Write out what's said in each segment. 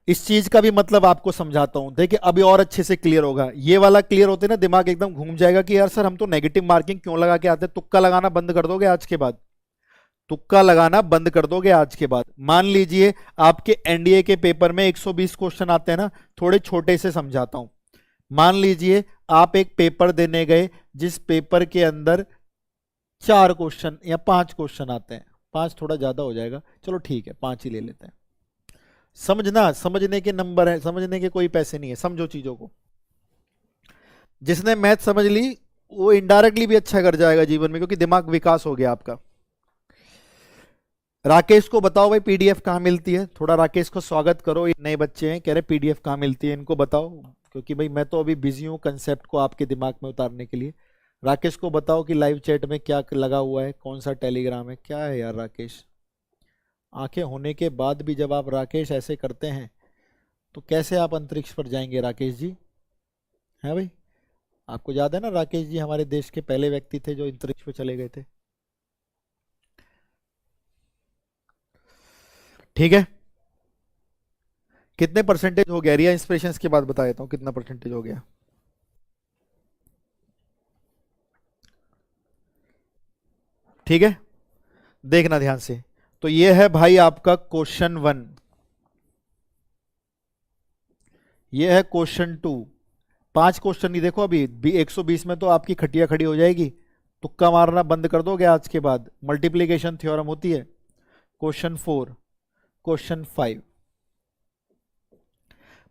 इस चीज का भी मतलब आपको समझाता हूं, देखिए अभी और अच्छे से क्लियर होगा। ये वाला क्लियर होते ना दिमाग एकदम घूम जाएगा कि यार सर हम तो नेगेटिव मार्किंग क्यों लगा के आते हैं। तुक्का लगाना बंद कर दोगे आज के बाद, तुक्का लगाना बंद कर दोगे आज के बाद। मान लीजिए आपके एनडीए के पेपर में 120 क्वेश्चन आते हैं ना, थोड़े छोटे से समझाता हूं। मान लीजिए आप एक पेपर देने गए जिस पेपर के अंदर 4 क्वेश्चन या 5 क्वेश्चन आते हैं, 5 थोड़ा ज्यादा हो जाएगा, चलो ठीक है 5 ही ले लेते हैं। समझना, समझने के नंबर है, समझने के कोई पैसे नहीं है, समझो चीजों को। जिसने मैथ समझ ली वो इनडायरेक्टली भी अच्छा कर जाएगा जीवन में, क्योंकि दिमाग विकास हो गया आपका। राकेश को बताओ भाई पीडीएफ कहाँ मिलती है, थोड़ा राकेश को स्वागत करो, ये नए बच्चे हैं, कह रहे पीडीएफ कहाँ मिलती है, इनको बताओ, क्योंकि भाई मैं तो अभी बिजी हूँ कंसेप्ट को आपके दिमाग में उतारने के लिए। राकेश को बताओ कि लाइव चैट में क्या लगा हुआ है, कौन सा टेलीग्राम है, क्या है यार राकेश। आंखें होने के बाद भी जब आप राकेश ऐसे करते हैं तो कैसे आप अंतरिक्ष पर जाएंगे राकेश जी, है भाई। आपको याद है ना राकेश जी हमारे देश के पहले व्यक्ति थे जो अंतरिक्ष पर चले गए थे। ठीक है, कितने परसेंटेज हो गया, रिया इंस्पिरेशंस के बाद बता देता हूं कितना परसेंटेज हो गया। ठीक है, देखना ध्यान से। तो ये है भाई आपका क्वेश्चन 1, ये है क्वेश्चन 2। 5 क्वेश्चन ही देखो, अभी 120 में तो आपकी खटिया खड़ी हो जाएगी। तुक्का मारना बंद कर दोगे आज के बाद, मल्टीप्लीकेशन थ्योरम होती है। Question 4, question 5।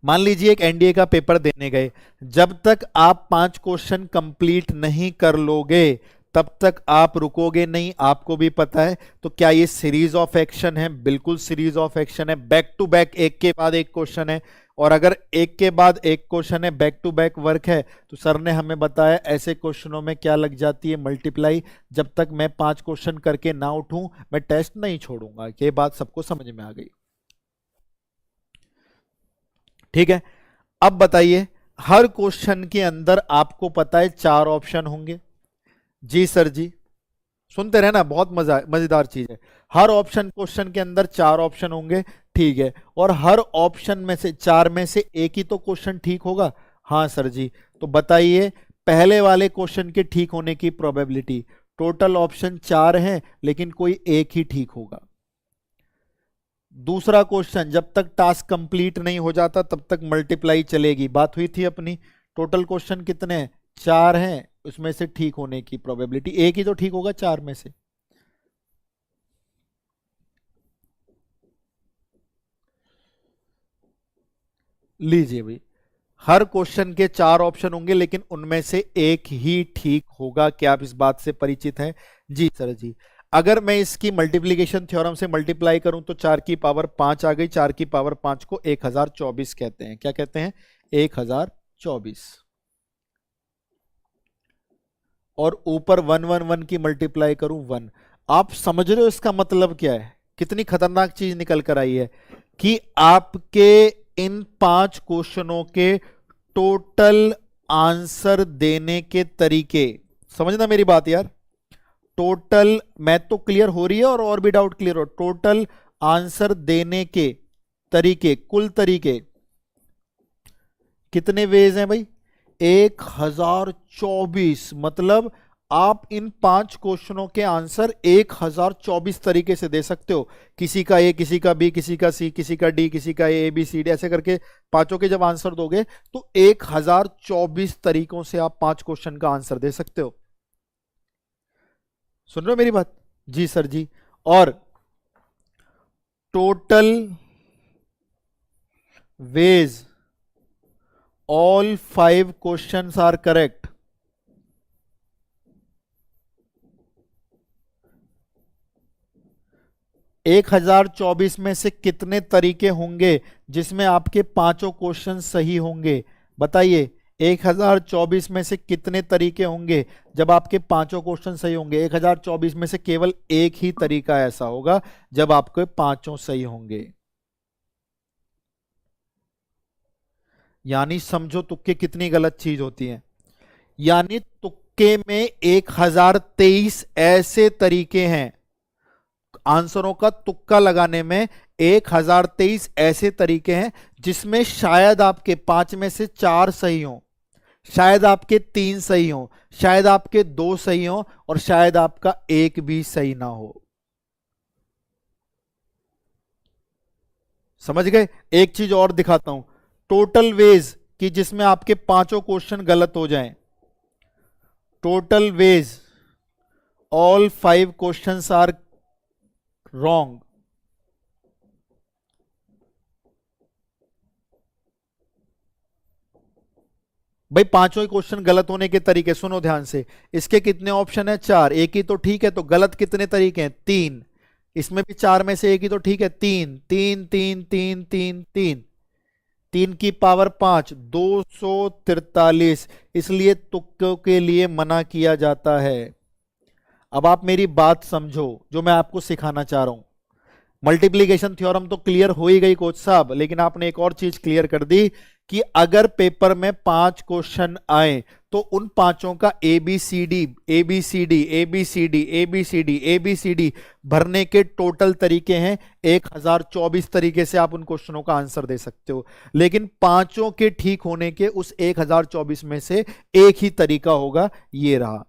मान लीजिए एक एनडीए का पेपर देने गए, जब तक आप 5 क्वेश्चन कंप्लीट नहीं कर लोगे तब तक आप रुकोगे नहीं, आपको भी पता है। तो क्या ये सीरीज ऑफ एक्शन है? बिल्कुल सीरीज ऑफ एक्शन है, बैक टू बैक एक के बाद एक क्वेश्चन है। और अगर एक के बाद एक क्वेश्चन है, बैक टू बैक वर्क है, तो सर ने हमें बताया ऐसे क्वेश्चनों में क्या लग जाती है, मल्टीप्लाई। जब तक मैं 5 क्वेश्चन करके ना उठूं मैं टेस्ट नहीं छोड़ूंगा। ये बात सबको समझ में आ गई? ठीक है, अब बताइए, हर क्वेश्चन के अंदर आपको पता है 4 ऑप्शन होंगे। जी सर जी, सुनते रहना, बहुत मजेदार चीज है। हर ऑप्शन क्वेश्चन के अंदर 4 ऑप्शन होंगे, ठीक है। और हर ऑप्शन में से 4 में से एक ही तो क्वेश्चन ठीक होगा। हाँ सर जी, तो बताइए पहले वाले क्वेश्चन के ठीक होने की प्रोबेबिलिटी। टोटल ऑप्शन 4 हैं लेकिन कोई एक ही ठीक होगा। दूसरा क्वेश्चन, जब तक टास्क कंप्लीट नहीं हो जाता तब तक मल्टीप्लाई चलेगी, बात हुई थी अपनी। टोटल क्वेश्चन कितने हैं? 4 हैं, उसमें से ठीक होने की प्रोबेबिलिटी एक ही तो ठीक होगा 4 में से। लीजिए भाई, हर क्वेश्चन के 4 ऑप्शन होंगे लेकिन उनमें से एक ही ठीक होगा। क्या आप इस बात से परिचित हैं? जी सर जी। अगर मैं इसकी मल्टीप्लीकेशन थ्योरम से मल्टीप्लाई करूं तो 4 की पावर 5 आ गई। 4 की पावर 5 को 1024 कहते हैं। क्या कहते हैं? 1024। और ऊपर 111 की मल्टीप्लाई करूं 1। आप समझ रहे हो इसका मतलब क्या है? कितनी खतरनाक चीज निकल कर आई है कि आपके इन 5 क्वेश्चनों के टोटल आंसर देने के तरीके, समझना मेरी बात यार। टोटल मैथ तो क्लियर हो रही है और भी डाउट क्लियर हो। टोटल आंसर देने के तरीके, कुल तरीके कितने वेज हैं भाई? 1024। मतलब आप इन 5 क्वेश्चनों के आंसर 1024 तरीके से दे सकते हो। किसी का ए, किसी का बी, किसी का सी, किसी का डी, किसी का ए बी सी डी, ऐसे करके पांचों के जब आंसर दोगे तो 1024 तरीकों से आप 5 क्वेश्चन का आंसर दे सकते हो। सुन रहे हो मेरी बात? जी सर जी। और total ways all 5 questions are correct. एक 1024 में से कितने तरीके होंगे जिसमें आपके पांचों क्वेश्चन सही होंगे? बताइए, 1024 में से कितने तरीके होंगे जब आपके पांचों क्वेश्चन सही होंगे? 1024 में से केवल एक ही तरीका ऐसा होगा जब आपके पांचों सही होंगे। यानी समझो तुक्के कितनी गलत चीज होती है। यानी तुक्के में 1023 ऐसे तरीके हैं, आंसरों का तुक्का लगाने में 1023 ऐसे तरीके हैं जिसमें शायद आपके 5 में से 4 सही हो, शायद आपके 3 सही हो, शायद आपके 2 सही हो, और शायद आपका एक भी सही ना हो। समझ गए? एक चीज और दिखाता हूं, टोटल वेज कि जिसमें आपके पांचों क्वेश्चन गलत हो जाएं। Total ways all 5 questions are wrong. भाई पांचों ही क्वेश्चन गलत होने के तरीके सुनो ध्यान से। इसके कितने ऑप्शन है? 4। एक ही तो ठीक है, तो गलत कितने तरीके हैं? 3। इसमें भी 4 में से एक ही तो ठीक है, 3 3 3 3 3 3 3 की पावर 5, 243। इसलिए तुक्कों के लिए मना किया जाता है। अब आप मेरी बात समझो जो मैं आपको सिखाना चाह रहा हूं। मल्टीप्लीकेशन थ्योरम तो क्लियर हो ही गई कोच साहब, लेकिन आपने एक और चीज क्लियर कर दी कि अगर पेपर में 5 क्वेश्चन आए तो उन पांचों का ABCD ABCD ABCD ABCD ABCD भरने के टोटल तरीके हैं 1024 तरीके से आप उन क्वेश्चनों का आंसर दे सकते हो। लेकिन पांचों के ठीक होने के उस 1024 में से एक ही तरीका होगा, ये रहा।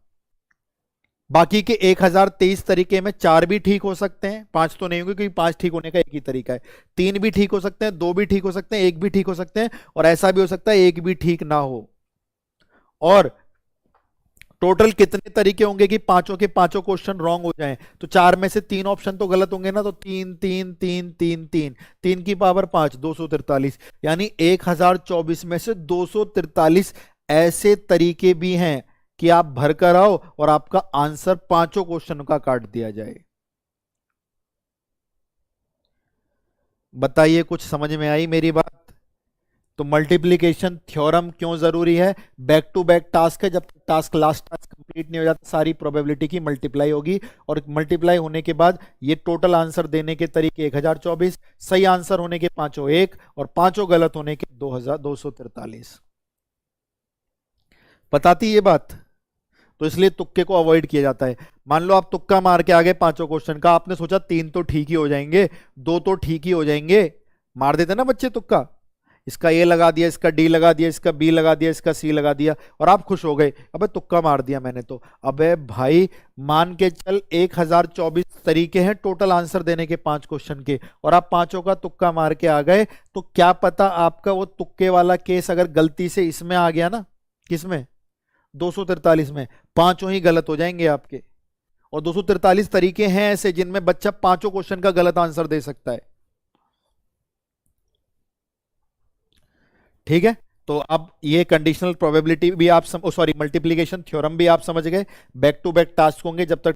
बाकी के 1023 तरीके में 4 भी ठीक हो सकते हैं, 5 तो नहीं होंगे क्योंकि 5 ठीक होने का एक ही तरीका है। 3 भी ठीक हो सकते हैं, 2 भी ठीक हो सकते हैं, 1 भी ठीक हो सकते हैं, और ऐसा भी हो सकता है 1 भी ठीक ना हो। और टोटल कितने तरीके होंगे कि पांचों के पांचों क्वेश्चन रॉन्ग हो जाएं? तो 4 में से 3 ऑप्शन तो गलत होंगे ना, तो 3 3 3 3 3 3 की पावर 5, 243। यानी 1024 में से 243 ऐसे तरीके भी हैं कि आप भर कर आओ और आपका आंसर पांचों क्वेश्चन का काट दिया जाए। बताइए कुछ समझ में आई मेरी बात? तो मल्टीप्लिकेशन थ्योरम क्यों जरूरी है? बैक टू बैक टास्क है, जब टास्क लास्ट टास्क कंप्लीट नहीं हो जाता सारी प्रोबेबिलिटी की मल्टीप्लाई होगी, और मल्टीप्लाई होने के बाद ये टोटल आंसर देने के तरीके 1024, सही आंसर होने के पांचों 1 और पांचों गलत होने के 2243। बताती ये बात? तो इसलिए तुक्के को अवॉइड किया जाता है। मान लो आप तुक्का मार के आ गए पांचों क्वेश्चन का, आपने सोचा 3 तो ठीक ही हो जाएंगे, 2 तो ठीक ही हो जाएंगे, मार देते ना बच्चे तुक्का, इसका ए लगा दिया, इसका डी लगा दिया, इसका बी लगा दिया, इसका सी लगा दिया, और आप खुश हो गए, अबे तुक्का मार दिया मैंने तो। अबे भाई मान के चल 1024 तरीके हैं टोटल आंसर देने के 5 क्वेश्चन के, और आप पांचों का तुक्का मार के आ गए, तो क्या पता आपका वो तुक्के वाला केस अगर गलती से इसमें आ गया ना, किसमें? 243 में, पांचों ही गलत हो जाएंगे आपके। और 243 तरीके हैं ऐसे जिनमें बच्चा पांचों क्वेश्चन का गलत आंसर दे सकता है। ठीक है, तो अब ये कंडीशनल प्रोबेबिलिटी भी आप सॉरी मल्टीप्लिकेशन थ्योरम भी आप समझ गए। बैक टू बैक टास्क होंगे जब तक